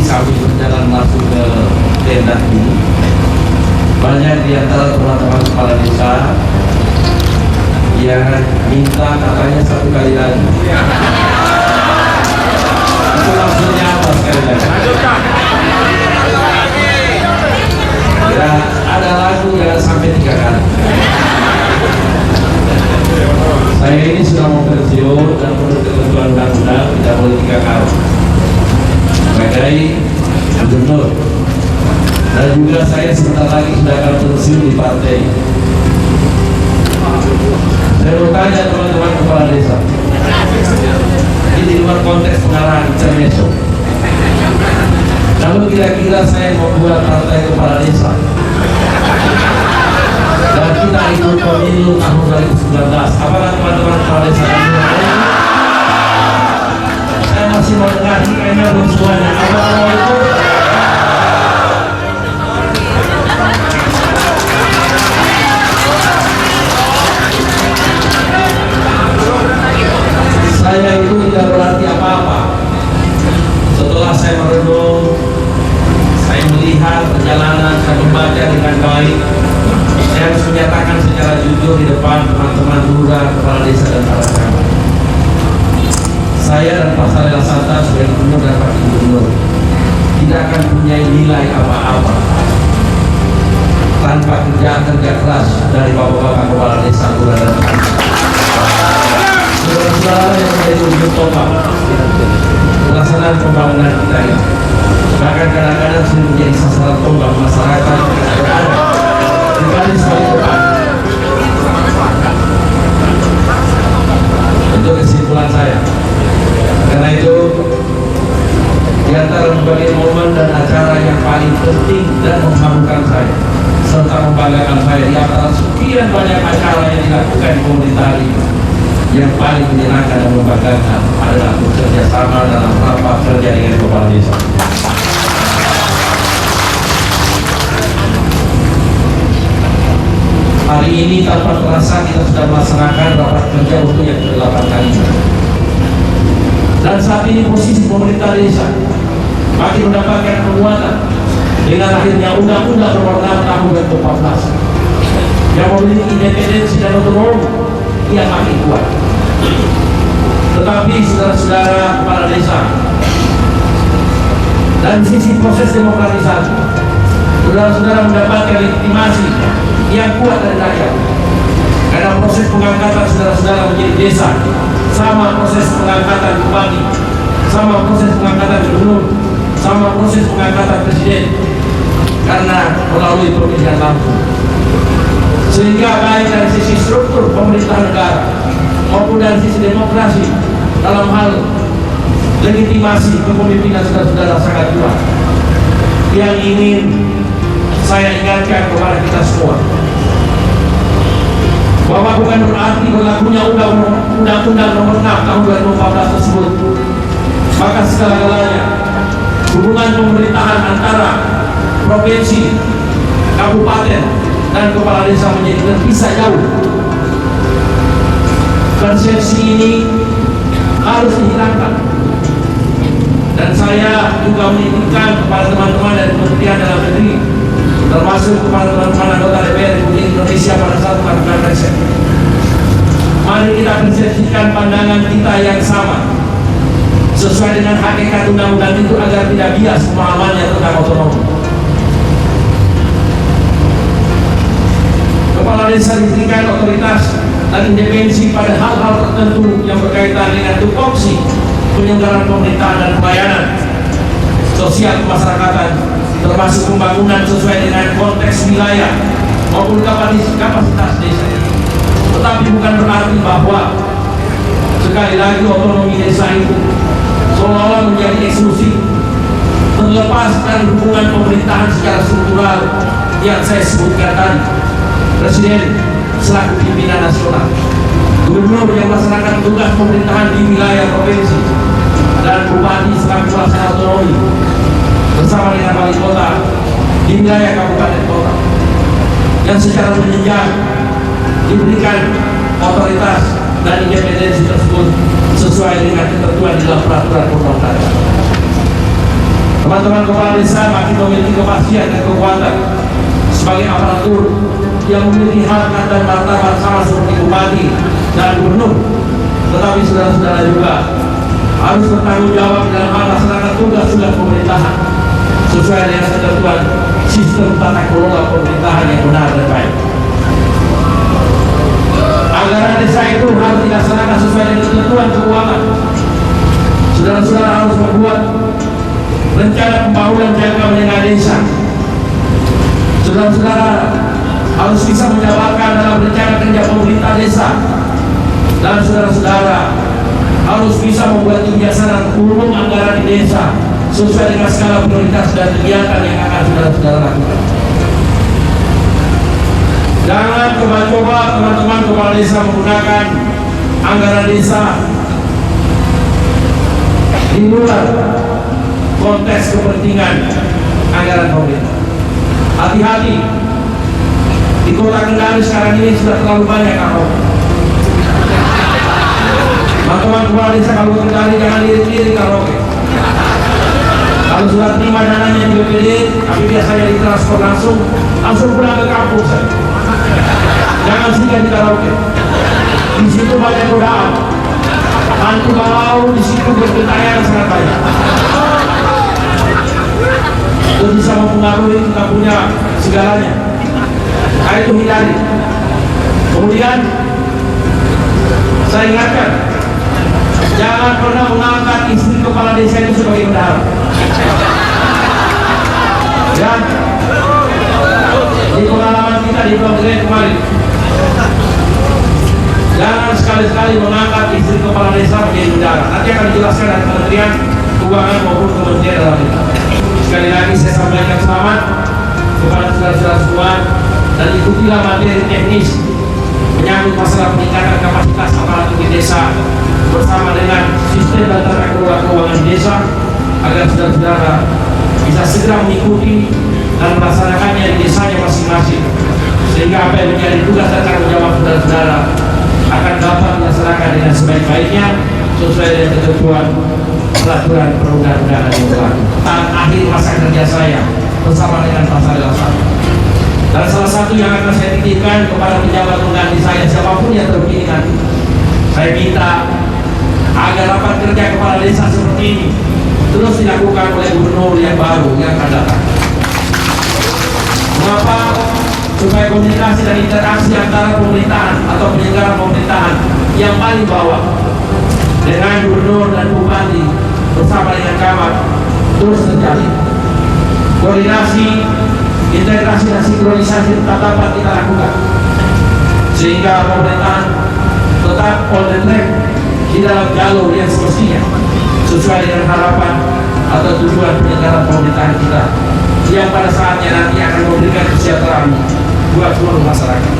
sambil berjalan masuk ke tenda ini, banyak di antara teman-teman kepala desa yang minta katanya satu kali lagi. Itu maksudnya apa sekali lagi? Ya, ada lagu yang sampai 3 kali. Saya ini sudah mau pensiun dan menurut ketentuan undang-undang tidak boleh 3 kali. Sebagai gubernur, dan juga saya sebentar lagi sudah akan pensiun di partai. Saya mau tanya teman-teman kepala desa, ini di luar konteks pengarahan intermezzo. Kalau kira-kira saya membuat partai kepala desa dan kita ikut pemilu tahun 2019, apakah teman-teman kepala desa saya masih mau dengar, kayaknya belum semuanya. Apakah mau itu? Saya itu tidak berarti apa-apa. Setelah saya merenung, saya melihat perjalanan, saya membaca dengan baik, saya harus menyatakan secara jujur di depan teman-teman lurah, kepala desa dan para camat, saya dan Pak Saleh Lasanta sebagai gubernur dan wakil gubernur tidak akan punya nilai apa-apa tanpa kerja keras dari bapak-bapak kepala desa, lurah dan saudara-saudara yang menjadi ujung tombak pelaksanaan pembangunan kita ini. Bahkan kadang-kadang sudah menjadi sasaran tombak masyarakat yang berada di garis paling depan. Untuk kesimpulan saya, karena itu di antara berbagai momen dan acara yang paling penting dan mengharukan saya serta membanggakan saya di antara sekian banyak acara yang dilakukan di pemerintah ini, yang paling menyenangkan dan membanggakan adalah bekerja sama dalam rapat kerja dengan kepala desa. Hari ini tanpa terasa kita sudah melaksanakan rapat kerja untuk yang ke-8 kalinya. Dan saat ini posisi pemerintah desa makin mendapatkan penguatan dengan akhirnya Undang-Undang Nomor 6 Tahun 2014 yang memiliki independensi dan otonomi yang makin kuat. Tetapi saudara-saudara kepala desa, dan sisi proses demokratisasi, saudara-saudara mendapatkan legitimasi yang kuat dari rakyat. Karena proses pengangkatan saudara-saudara menjadi desa sama proses pengangkatan bupati, sama proses pengangkatan gubernur, sama proses pengangkatan presiden, karena melalui pemilihan langsung. Sehingga baik dari sisi struktur pemerintahan negara maupun dari sisi demokrasi dalam hal legitimasi kepemimpinan saudara-saudara sangat kuat. Yang ingin saya ingatkan kepada kita semua, bahwa bukan berarti berlakunya Undang-Undang Nomor 6 Tahun 2014 tersebut maka segala-galanya hubungan pemerintahan antara provinsi, kabupaten, dan kepala desa menjadi terpisah jauh. Persepsi ini harus dihilangkan, dan saya juga menginginkan kepada teman-teman dari Kementerian Dalam Negeri, termasuk kepada teman-teman anggota DPR Republik Indonesia pada saat melakukan riset, mari kita persepsikan pandangan kita yang sama sesuai dengan hakikat undang-undang itu agar tidak bias pemahamannya tentang otonomi. Kepala desa diberikan otoritas dan independensi pada hal-hal tertentu yang berkaitan dengan tupoksi penyelenggaraan pemerintahan dan pelayanan sosial kemasyarakatan, termasuk pembangunan sesuai dengan konteks wilayah maupun kapasitas desa. Tetapi bukan berarti bahwa sekali lagi otonomi desa itu seolah-olah menjadi eksklusif, terlepas dari hubungan pemerintahan secara struktural yang saya sebutkan tadi. Presiden selaku pimpinan nasional, gubernur yang melaksanakan tugas pemerintahan di wilayah provinsi, dan bupati selaku pelaksana otonomi bersama dengan wali kota di wilayah kabupaten kota, yang secara berjenjang diberikan otoritas dan independensi tersebut sesuai dengan ketentuan di dalam peraturan perundang-undangan. Teman-teman kepala desa makin memiliki kepastian dan kekuatan sebagai aparatur yang memiliki harkat dan martabat sama seperti bupati dan gubernur, tetapi saudara-saudara juga harus bertanggung jawab dalam hal melaksanakan tugas-tugas pemerintahan sesuai dengan ketentuan sistem tata kelola pemerintahan yang benar dan baik. Anggaran desa itu harus dilaksanakan sesuai dengan ketentuan keuangan. Saudara-saudara harus membuat rencana pembangunan jangka menengah desa. Saudara-saudara harus bisa menjabarkan dalam rencana kerja pemerintah desa, dan saudara-saudara harus bisa membuat kebiasaan umum anggaran di desa sesuai dengan skala prioritas dan kegiatan yang akan saudara-saudara lakukan. Jangan coba-coba teman-teman kepala desa menggunakan anggaran desa di luar konteks kepentingan anggaran pemerintah. Hati-hati, di kota Kendari sekarang ini sudah terlalu banyak karaoke. Teman-teman kepala desa kalau Kendari jangan lirik-lirik karaoke. Kalau sudah terima dananya di BPD, tapi biasanya ditransfer langsung pulang ke kampung saya. Jangan singgah di karaoke. Di situ banyak godaan. Hantu bau di situ bergentayangan sangat banyak. Itu bisa mempengaruhi kita punya segalanya. Nah, itu hindari. Kemudian saya ingatkan, jangan pernah mengangkat istri kepala desa itu sebagai bendahara. Ya, di pengalaman kita di Blok Gede kemarin, jangan sekali-sekali mengangkat istri kepala desa menjadi bendahara. Nanti akan dijelaskan dari Kementerian Keuangan maupun Kementerian Dalam Negeri. Sekali lagi saya sampaikan selamat kepada saudara-saudara semua, dan ikutilah materi teknis menyangkut masalah peningkatan kapasitas aparatur di desa bersama dengan sistem dan tata kelola keuangan di desa, agar saudara-saudara bisa segera mengikuti dan melaksanakannya di desanya masing-masing, sehingga apa yang menjadi tugas dan tanggung jawab saudara-saudara akan dapat dilaksanakan dengan sebaik-baiknya sesuai dengan ketentuan peraturan perundang-undangan yang berlaku. Saat akhir masa kerja saya bersama dengan pasal 1. Dan salah satu yang akan saya titipkan kepada pejabat pengganti saya, siapapun yang terpilih nanti, saya minta agar rapat kerja kepala desa seperti ini terus dilakukan oleh gubernur yang baru yang akan datang. Mengapa? Supaya komunikasi dan interaksi antara pemerintahan atau penyelenggara pemerintahan yang paling bawah dengan gubernur dan bupati bersama dengan camat terus terjalin. Koordinasi, integrasi dan sinkronisasi tetap dapat kita lakukan, sehingga pemerintahan tetap on the track di dalam jalur yang semestinya sesuai dengan harapan atau tujuan penyelenggaraan pemerintahan kita yang pada saatnya nanti akan memberikan kesejahteraan buat seluruh masyarakat.